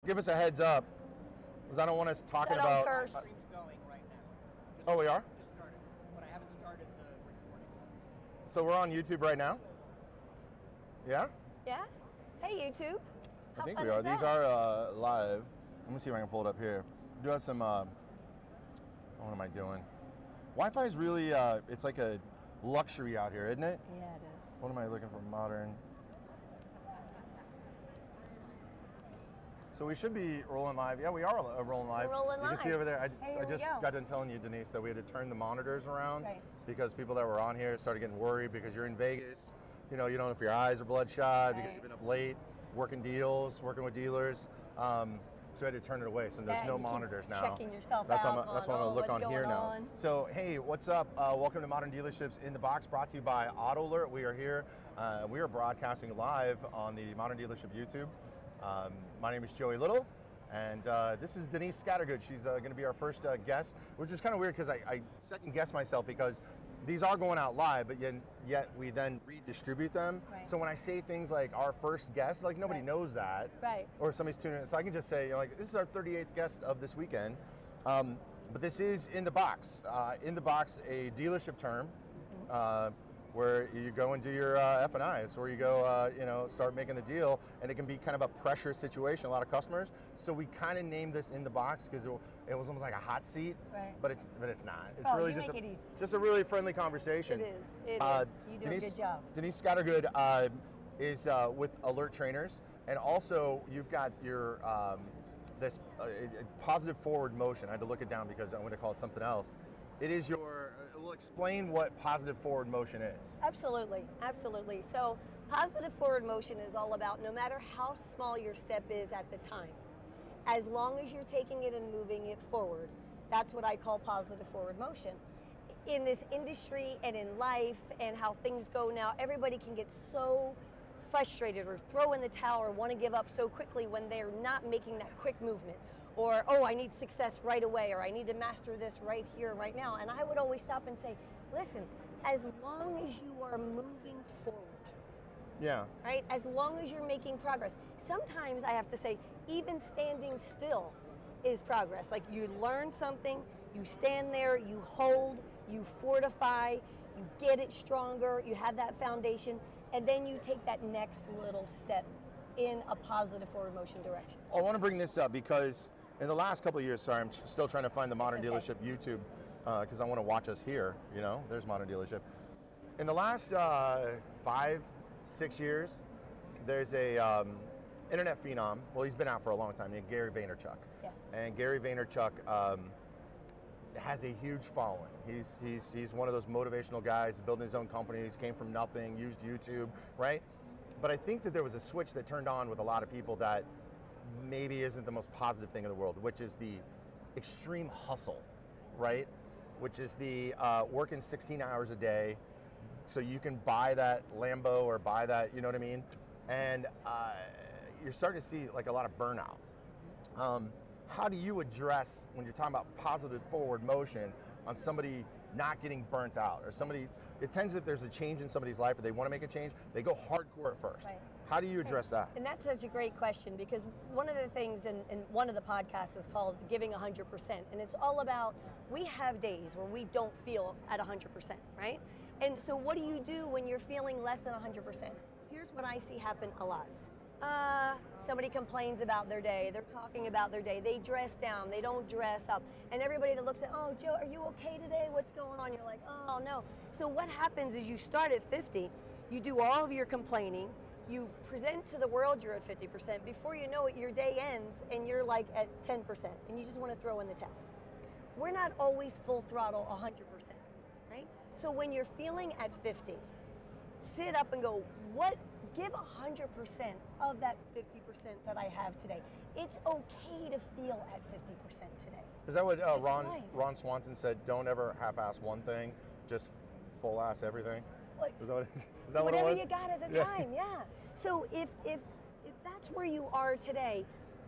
give us a heads up, because I don't want us talking So don't about. curse. Stream's going right now. Oh, we are? Just started, but I haven't started the recording yet. So we're on YouTube right now. Yeah, Yeah? Hey, YouTube. I How think fun we are. is These that? are live. Let me see if I can pull it up here. Doing some. What am I doing? Wi-Fi is really. It's like a luxury out here, isn't it? Yeah, it is. What am I looking for? Modern. So we should be rolling live. Yeah, we are rolling live. We're rolling You can see live. over there. Hey, I here we just go. got done telling you, Denise, that we had to turn the monitors around Right. because people that were on here started getting worried because you're in Vegas. You know know if your eyes are bloodshot because Right. you've been up late, working deals, working with dealers. So I had to turn it away. So there's Yeah, no you keep monitors now. checking yourself that's out. That's why I'm gonna look what's on here going now. on? So hey, what's up? Welcome to Modern Dealerships in the Box, brought to you by Auto Alert. We are here. We are broadcasting live on the Modern Dealership YouTube. My name is Joey Little. And this is Denise Scattergood. She's going to be our first guest, which is kind of weird because I second guess myself because these are going out live, but yet we then redistribute them. Right. So when I say things like our first guest, like nobody Right. knows that. Right. Or if somebody's tuning in. So I can just say, like, this is our 38th guest of this weekend. But this is in the box. In the box, a dealership term. Where you go and do your F&Is, where you go, start making the deal, and it can be kind of a pressure situation. A lot of customers, so we kind of named this in the box because it was almost like a hot seat, Right. but it's not. It's Oh, really you just make it easy. just a really friendly conversation. It is. It is. You do a good job. Denise Scattergood is with Alert Trainers, and also you've got your this positive forward motion. I had to look it down because I'm going to call it something else. It is your. We'll explain what positive forward motion is. Absolutely, absolutely. So positive forward motion is all about no matter how small your step is at the time, as long as you're taking it and moving it forward, that's what I call positive forward motion. In this industry and in life and how things go now, everybody can get so frustrated or throw in the towel or want to give up so quickly when they're not making that quick movement. Or, oh, I need success right away, or I need to master this right here, right now. And I would always stop and say, listen, as long as you are moving forward, Yeah. right? As long as you're making progress. Sometimes I have to say, even standing still is progress. Like you learn something, you stand there, you hold, you fortify, you get it stronger, you have that foundation, and then you take that next little step in a positive forward motion direction. I want to bring this up because in the last couple of years, sorry, I'm still trying to find the Modern That's okay. Dealership YouTube because I want to watch us here. There's Modern Dealership. In the last 5, 6 years, there's a internet phenom. Well, he's been out for a long time, named Gary Vaynerchuk. Yes. And Gary Vaynerchuk has a huge following. He's one of those motivational guys, building his own companies, came from nothing, used YouTube, right? But I think that there was a switch that turned on with a lot of people that maybe isn't the most positive thing in the world, which is the extreme hustle, right? Which is the working 16 hours a day so you can buy that Lambo or buy that, you know what I mean? And you're starting to see like a lot of burnout. How do you address, when you're talking about positive forward motion, on somebody not getting burnt out, or somebody, it tends that there's a change in somebody's life or they want to make a change, they go hardcore at first. Right. How do you address that? And that's such a great question because one of the things in one of the podcasts is called Giving 100%. And it's all about, we have days where we don't feel at 100%, right? And so what do you do when you're feeling less than 100%? Here's what I see happen a lot. Somebody complains about their day, they're talking about their day, they dress down, they don't dress up, and everybody that looks at, oh, Joe, are you okay today? What's going on? You're like, oh, no. So what happens is you start at 50, you do all of your complaining, you present to the world you're at 50%, before you know it, your day ends and you're like at 10%, and you just want to throw in the towel. We're not always full throttle 100%, right? So when you're feeling at 50, sit up and go, give 100% of that 50% that I have today. It's okay to feel at 50% today. Is that what life. Ron Swanson said? Don't ever half-ass one thing, just full-ass everything. Like, Is that what it whatever was? you got at the time, yeah. So if that's where you are today,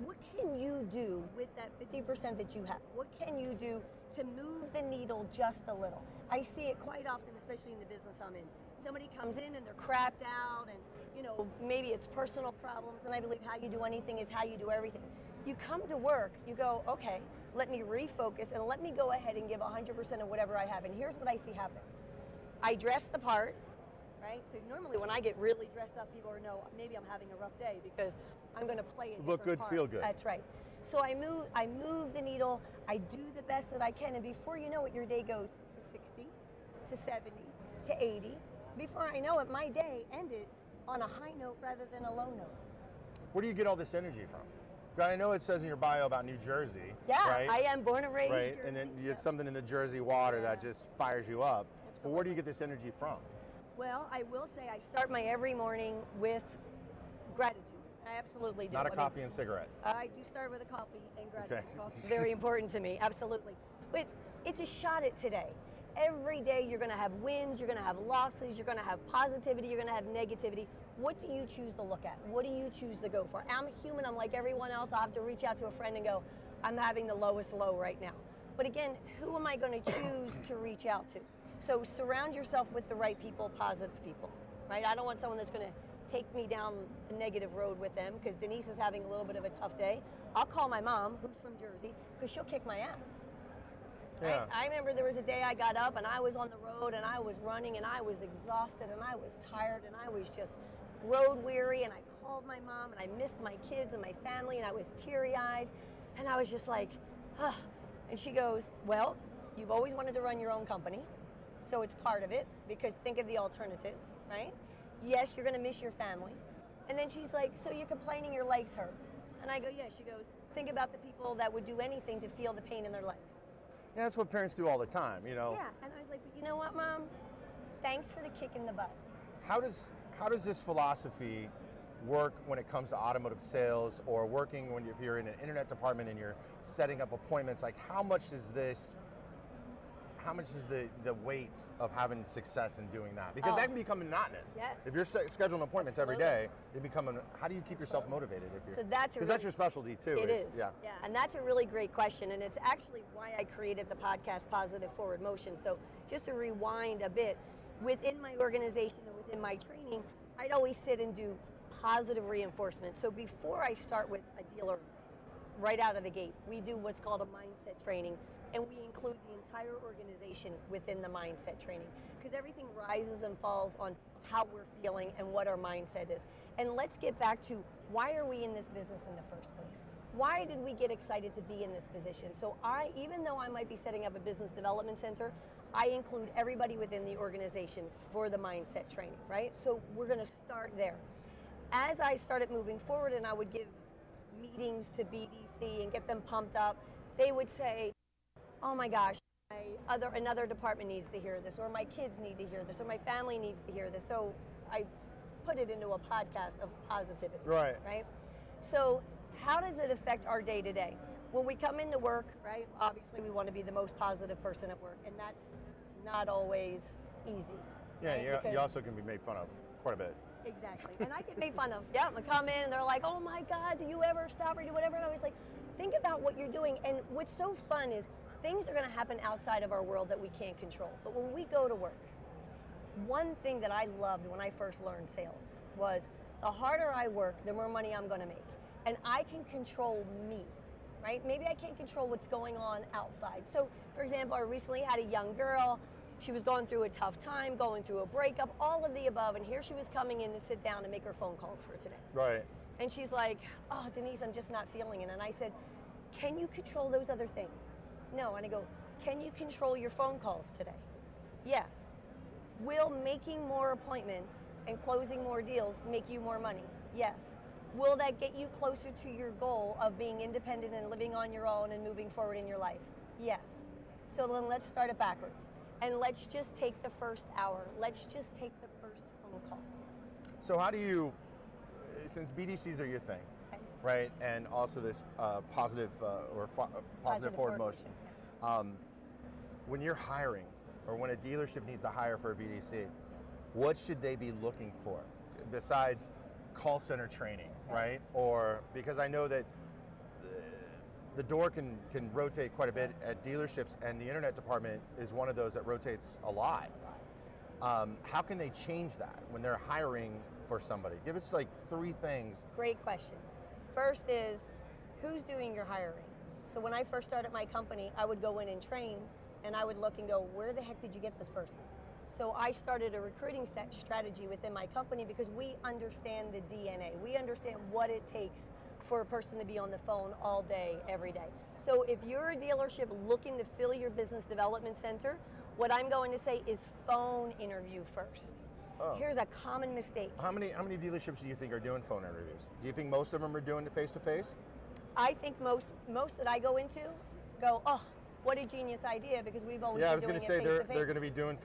what can you do with that 50% that you have? What can you do to move the needle just a little? I see it quite often, especially in the business I'm in. Somebody comes in and they're crapped out and, maybe it's personal problems, and I believe how you do anything is how you do everything. You come to work, you go, okay, let me refocus and let me go ahead and give 100% of whatever I have. And here's what I see happens. I dress the part, right? So normally when I get really dressed up, people know maybe I'm having a rough day because I'm going to play a Look good, part. feel good. That's right. So I move the needle, I do the best that I can, and before you know it, your day goes to 60, to 70, to 80. Before I know it, my day ended on a high note rather than a low note. Where do you get all this energy from? 'Cause I know it says in your bio about New Jersey. Yeah, right? I am born and raised. Right, Jersey. and then you get something in the Jersey water that just fires you up. Absolutely. But where do you get this energy from? Well, I will say I start my every morning with gratitude. I absolutely do. Not a I mean, coffee and cigarette. I do start with a coffee and gratitude. Okay. Coffee is very important to me, absolutely. But it's a shot at today. Every day you're going to have wins, you're going to have losses, you're going to have positivity, you're going to have negativity. What do you choose to look at? What do you choose to go for? I'm a human, I'm like everyone else. I'll have to reach out to a friend and go, I'm having the lowest low right now. But again, who am I going to choose to reach out to? So surround yourself with the right people, positive people, right? I don't want someone that's going to take me down a negative road with them because Denise is having a little bit of a tough day. I'll call my mom, who's from Jersey, because she'll kick my ass. Yeah. I remember there was a day I got up and I was on the road and I was running and I was exhausted and I was tired and I was just road weary, and I called my mom and I missed my kids and my family and I was teary-eyed and I was just like, ugh. And she goes, well, you've always wanted to run your own company, so it's part of it, because think of the alternative, right? Yes, you're gonna miss your family. And then she's like, so you're complaining your legs hurt? And I go, yeah. She goes, think about the people that would do anything to feel the pain in their legs. Yeah, that's what parents do all the time, you know. Yeah, and I was like, but you know what, Mom? Thanks for the kick in the butt. How does this philosophy work when it comes to automotive sales, or working when if you're in an internet department and you're setting up appointments? Like, how much is the weight of having success in doing that? Because that can become monotonous. Yes. If you're scheduling appointments every day, they become. How do you keep yourself motivated if you're? So that's because that's your specialty too. It is. Yeah. Yeah. And that's a really great question, and it's actually why I created the podcast Positive Forward Motion. So just to rewind a bit, within my organization and within my training, I'd always sit and do positive reinforcement. So before I start with a dealer, right out of the gate, we do what's called a mindset training, and we include the entire organization within the mindset training, because everything rises and falls on how we're feeling and what our mindset is. And let's get back to, why are we in this business in the first place? Why did we get excited to be in this position? So even though I might be setting up a business development center, I include everybody within the organization for the mindset training, right? So we're going to start there. As I started moving forward and I would give meetings to BDC and get them pumped up, they would say, oh my gosh, another department needs to hear this, or my kids need to hear this, or my family needs to hear this. So I put it into a podcast of positivity. Right. Right? So how does it affect our day to day? When we come into work, right, obviously we want to be the most positive person at work, and that's not always easy. Yeah, right? you also can be made fun of quite a bit. Exactly. And I get made fun of. Yeah, I come in and they're like, oh my God, do you ever stop or do whatever? And I was like, think about what you're doing. And what's so fun is things are going to happen outside of our world that we can't control. But when we go to work, one thing that I loved when I first learned sales was the harder I work, the more money I'm going to make. And I can control me, right? Maybe I can't control what's going on outside. So, for example, I recently had a young girl. She was going through a tough time, going through a breakup, all of the above, and here she was coming in to sit down and make her phone calls for today. Right. And she's like, oh, Denise, I'm just not feeling it. And I said, can you control those other things? No. And I go, can you control your phone calls today? Yes. Will making more appointments and closing more deals make you more money? Yes. Will that get you closer to your goal of being independent and living on your own and moving forward in your life? Yes. So then let's start it backwards. And let's just take the first hour. Let's just take the first phone call. So how do you, since BDCs are your thing, Okay. right, and also this positive forward motion, yes. When you're hiring, or when a dealership needs to hire for a BDC, what should they be looking for besides call center training, right? Or, because I know that the door can rotate quite a bit at dealerships, and the internet department is one of those that rotates a lot. How can they change that when they're hiring for somebody? Give us like 3 things. Great question. First is who's doing your hiring? So when I first started my company, I would go in and train, and I would look and go, where the heck did you get this person? So I started a recruiting strategy within my company because we understand the DNA. We understand what it takes for a person to be on the phone all day, every day. So if you're a dealership looking to fill your business development center, what I'm going to say is phone interview first. Oh. Here's a common mistake. How many dealerships do you think are doing phone interviews? Do you think most of them are doing it face-to-face? I think most that I go into go, oh, what a genius idea, because we've always been doing it face-to-face. Yeah, I was going to say they're going to be doing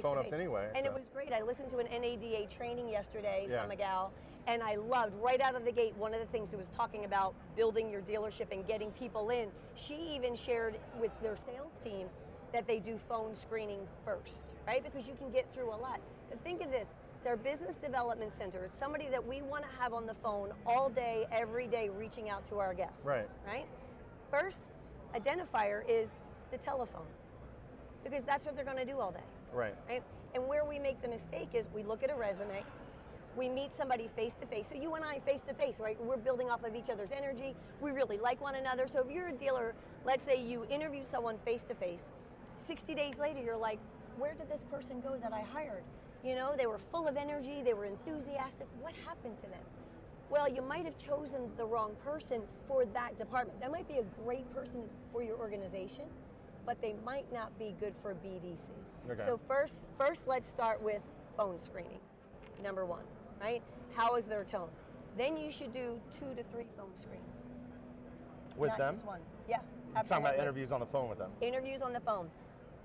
phone ups anyway. And so. It was great. I listened to an NADA training yesterday from a gal, and I loved right out of the gate one of the things that was talking about building your dealership and getting people in. She even shared with their sales team that they do phone screening first, right? Because you can get through a lot. But think of this. It's our business development center. It's somebody that we want to have on the phone all day, every day, reaching out to our guests. Right. Right? First identifier is the telephone, because that's what they're going to do all day. Right. Right? And where we make the mistake is we look at a resume, we meet somebody face to face. So you and I face to face, right? We're building off of each other's energy. We really like one another. So if you're a dealer, let's say you interview someone face to face, 60 days later, you're like, where did this person go that I hired? You know, they were full of energy, they were enthusiastic. What happened to them? Well, you might have chosen the wrong person for that department. That might be a great person for your organization, but they might not be good for BDC. Okay. So first, let's start with phone screening, number one, right? How is their tone? Then you should do 2 to 3 phone screens. With not them? just one. Yeah, You're absolutely. talking about interviews on the phone with them. Interviews on the phone.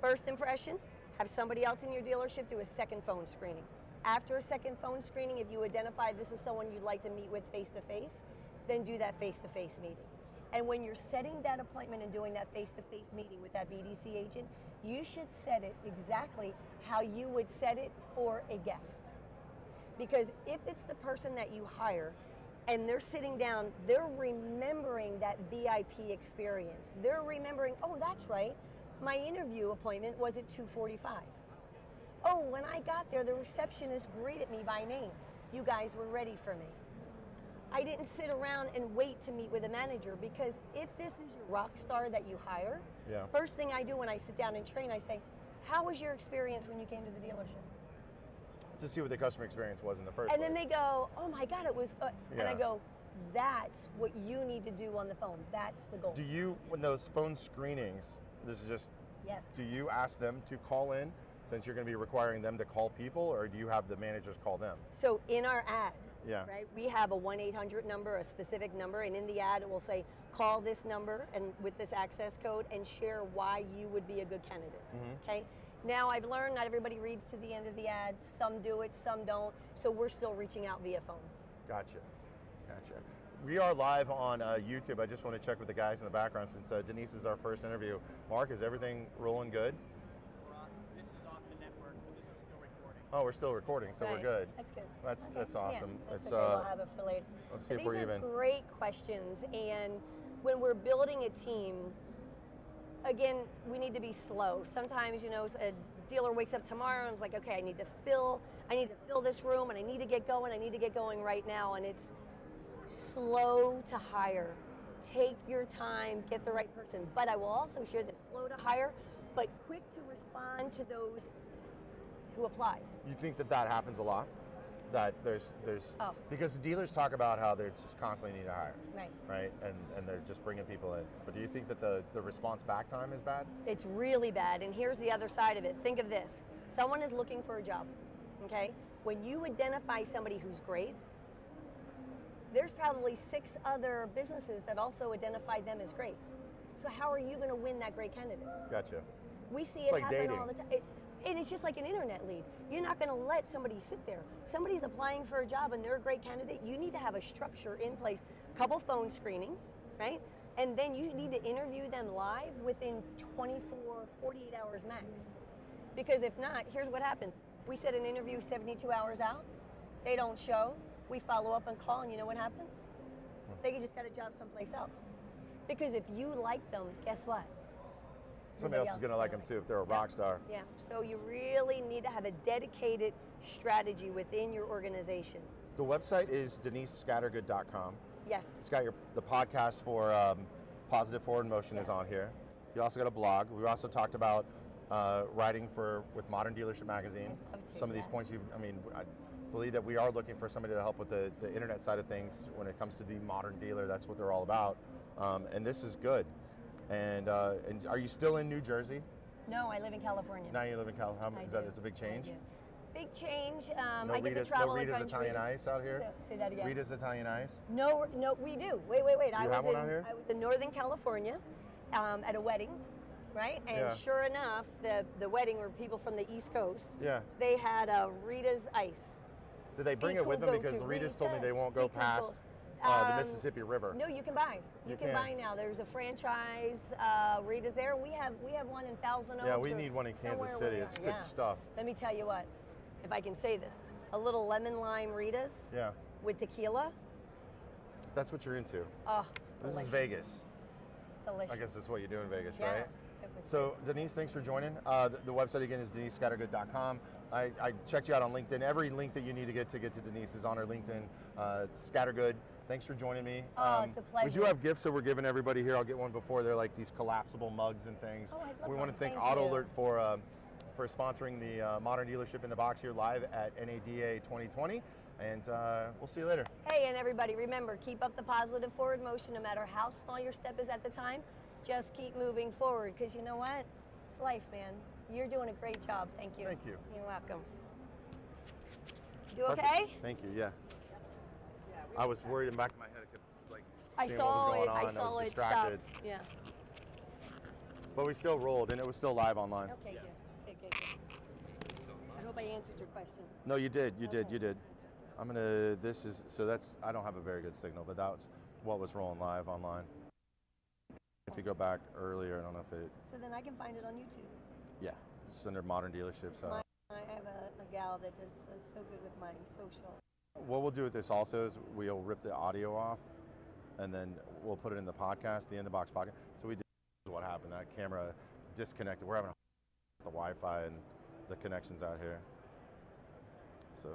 First impression, have somebody else in your dealership do a second phone screening. After a second phone screening, if you identify this is someone you'd like to meet with face-to-face, then do that face-to-face meeting. And when you're setting that appointment and doing that face-to-face meeting with that BDC agent, you should set it exactly how you would set it for a guest. Because if it's the person that you hire and they're sitting down, they're remembering that VIP experience. They're remembering, oh, that's right, my interview appointment was at 2:45. Oh, when I got there, the receptionist greeted me by name. You guys were ready for me. I didn't sit around and wait to meet with a manager, because if this is your rock star that you hire, first thing I do when I sit down and train, I say, how was your experience when you came to the dealership? To see what the customer experience was in the first And place. then they go, oh my God, it was, and I go, that's what you need to do on the phone. That's the goal. Do you, when those phone screenings, this is just, Yes. do you ask them to call in, since you're going to be requiring them to call people, or do you have the managers call them? So in our ad, Yeah. right, we have a 1-800 number, a specific number, and in the ad it will say, call this number and with this access code and share why you would be a good candidate, okay? Now I've learned not everybody reads to the end of the ad. Some do it, some don't, so we're still reaching out via phone. Gotcha. We are live on YouTube. I just want to check with the guys in the background, since Denise is our first interview. Mark, is everything rolling good? This is off the network, but this is still recording. Oh, we're still recording, so we're Right. good. That's good. That's awesome. Yeah, that's It's, okay. We'll have it for later. let's So see if we're these are even. great questions, and when we're building a team, again, we need to be slow. Sometimes, you know, a dealer wakes up tomorrow and is like, okay, I need to fill this room, and I need to get going right now, and it's slow to hire. Take your time, get the right person. But I will also share this: slow to hire, but quick to respond to those who applied. You think that happens a lot? That there's Oh. because dealers talk about how they just constantly need to hire, Right. and they're just bringing people in. But do you think that the response back time is bad? It's really bad, and here's the other side of it. Think of this. Someone is looking for a job, okay? When you identify somebody who's great, there's probably 6 other businesses that also identified them as great. So how are you going to win that great candidate? Gotcha. We see It's it like happen dating. all the time. And it's just like an internet lead. You're not going to let somebody sit there. Somebody's applying for a job and they're a great candidate. You need to have a structure in place, a couple phone screenings, right? And then you need to interview them live within 24, 48 hours max. Because if not, here's what happens. We set an interview 72 hours out. They don't show. We follow up and call, and you know what happened? They just got a job someplace else. Because if you like them, guess what? Somebody else is going to like them too if they're a rock star. Yeah, so you really need to have a dedicated strategy within your organization. The website is denisescattergood.com. Yes. It's got the podcast for Positive Forward Motion is on here. You also got a blog. We also talked about writing with Modern Dealership Magazine. Some of these points, I believe that we are looking for somebody to help with the internet side of things when it comes to the modern dealer. That's what they're all about. And this is good. And are you still in New Jersey? No, I live in California. Now you live in California. It's a big change? Big change. No I get to Rita's, travel no the Rita's country. Italian Ice out here? Say that again. Rita's Italian Ice? No, we do. Wait. You have one out here? I was in Northern California at a wedding, right? And Yeah. sure enough, the wedding were people from the East Coast. Yeah. They had a Rita's Ice. Did they bring it with them? Because Rita's told me they won't go past the Mississippi River. No, you can buy. You can can. buy now. There's a franchise. Rita's there. We have one in Thousand Oaks. Yeah, we need one in Kansas City. It's good stuff. Let me tell you what, if I can say this, a little lemon lime Rita's Yeah. with tequila. That's what you're into. Oh, it's This delicious. is Vegas. It's delicious. I guess that's what you do in Vegas, Yeah. right? It was So, Denise, thanks for joining. The website again is denisescattergood.com. I checked you out on LinkedIn. Every link that you need to get to Denise is on her LinkedIn. Scattergood. Thanks for joining me. Oh, it's a pleasure. We do have gifts that we're giving everybody here. I'll get one before. They're like these collapsible mugs and things. Oh, I love we want to them. thank Thank Auto you. Alert for sponsoring the Modern Dealership in the Box here live at NADA 2020. And we'll see you later. Hey, and everybody, remember, keep up the positive forward motion no matter how small your step is at the time. Just keep moving forward, because you know what? It's life, man. You're doing a great job. Thank you. Thank you. You're welcome. You Perfect. okay? Thank you, yeah. I was worried in the back of my head. I could, like, I seeing saw what was it. going on. I saw was it distracted. stop. Yeah. But we still rolled, and it was still live online. Okay, good. Good. I hope I answered your question. No, you did. You did. Okay. You did. I don't have a very good signal, but that's what was rolling live online. If you go back earlier, I don't know if it, So then I can find it on YouTube. yeah, it's under Modern Dealership. So I have a gal that is so good with my social. what we'll do with this also is we'll rip the audio off, and then we'll put it in the podcast, the In the Box podcast. So we did what happened. That camera disconnected. We're having the Wi-Fi and the connections out here. So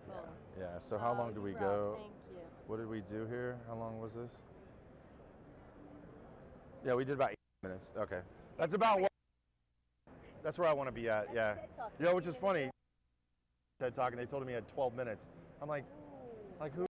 Well, yeah. So how long do we you're go? up. Thank you. What did we do here? How long was this? Yeah, we did about 8 minutes. Okay. That's about what. That's where I want to be at. Yeah. TED Talk. You know, which is funny. TED Talk, and they told me I had 12 minutes. I'm like who?